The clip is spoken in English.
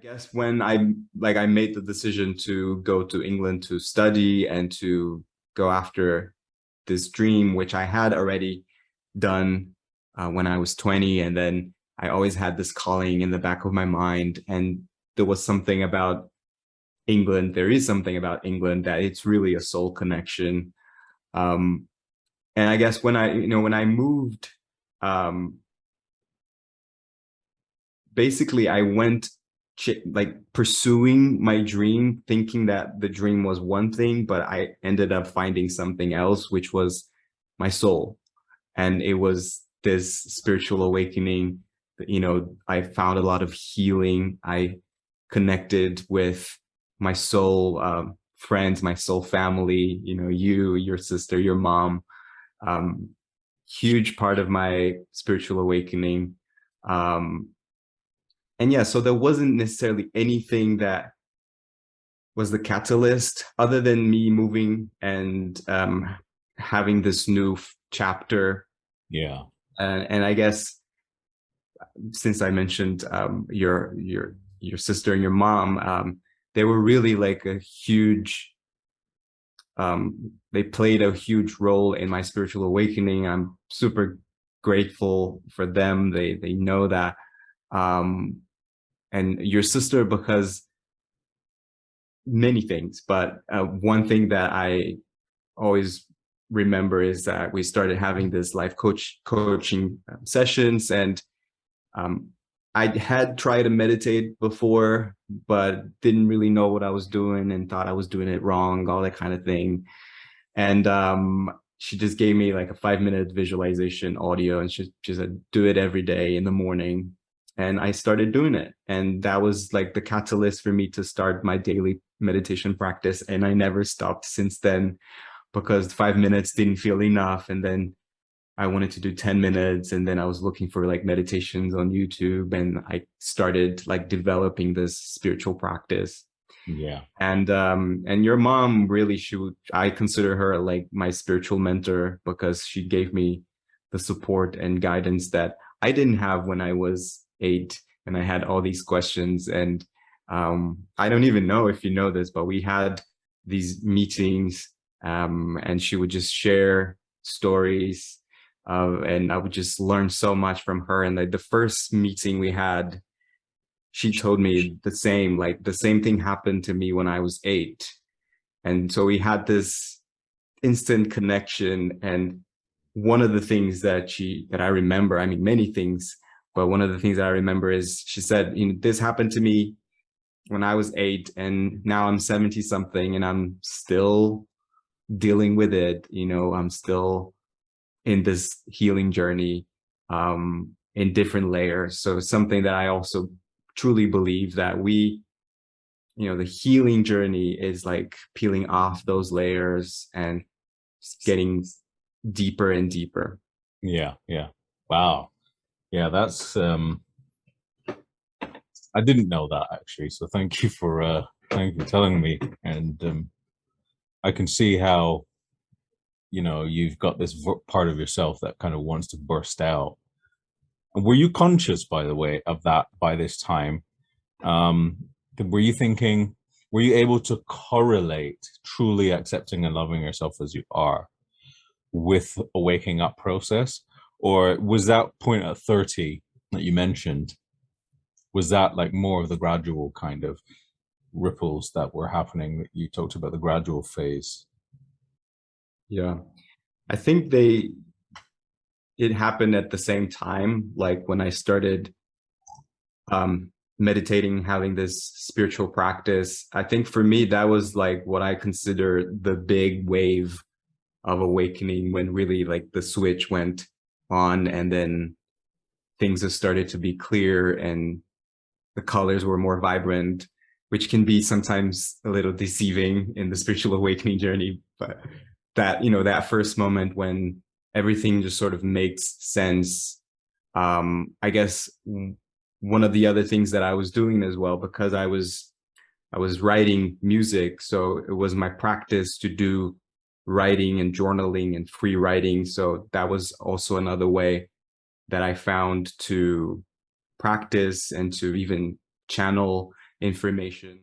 guess when I made the decision to go to England to study and to go after this dream, which I had already done when I was 20, and then I always had this calling in the back of my mind, and there was something about England. There is something about England that it's really a soul connection. Um, and I guess when I moved, um, basically I went like pursuing my dream, thinking that the dream was one thing, but I ended up finding something else, which was my soul. And it was this spiritual awakening. I found a lot of healing. I connected with my soul friends, my soul family, you, your sister, your mom. um, Huge part of my spiritual awakening. um, and yeah, so there wasn't necessarily anything that was the catalyst other than me moving and having this new chapter. Yeah. And I guess since I mentioned your sister and your mom, they were really like a huge. They played a huge role in my spiritual awakening. I'm super grateful for them. They know that. Um, and your sister, because many things, but one thing that I always remember is that we started having this life coaching sessions, and um, I had tried to meditate before, but didn't really know what I was doing and thought I was doing it wrong, all that kind of thing. And she just gave me like a 5-minute visualization audio, and she said, do it every day in the morning. And I started doing it. And that was like the catalyst for me to start my daily meditation practice. And I never stopped since then, because 5 minutes didn't feel enough. And then I wanted to do 10 minutes. And then I was looking for like meditations on YouTube. And I started like developing this spiritual practice. Yeah. And your mom really, I consider her like my spiritual mentor, because she gave me the support and guidance that I didn't have when I was 8 and I had all these questions. And I don't even know if you know this, but we had these meetings, and she would just share stories, and I would just learn so much from her. And like the first meeting we had, she told me the same thing happened to me when I was 8. And so we had this instant connection. And one of the things that I remember, I mean, many things, but one of the things that I remember is she said, this happened to me when I was 8, and now I'm 70 something, and I'm still dealing with it. I'm still in this healing journey, in different layers. So something that I also truly believe, that the healing journey is like peeling off those layers and getting deeper and deeper. Yeah. Yeah. Wow. Yeah, that's I didn't know that actually. So thank you for telling me. And I can see how, you've got this part of yourself that kind of wants to burst out. And were you conscious, by the way, of that by this time? Um, were you thinking, were you able to correlate truly accepting and loving yourself as you are with a waking up process? Or was that point at 30 that you mentioned, was that like more of the gradual kind of ripples that were happening that you talked about, the gradual phase? Yeah. I think it happened at the same time, like when I started meditating, having this spiritual practice. I think for me, that was like what I consider the big wave of awakening, when really like the switch went on, and then things have started to be clear and the colors were more vibrant, which can be sometimes a little deceiving in the spiritual awakening journey. But that first moment when everything just sort of makes sense. I guess one of the other things that I was doing as well, because I was writing music, so it was my practice to do writing and journaling and free writing. So that was also another way that I found to practice and to even channel information.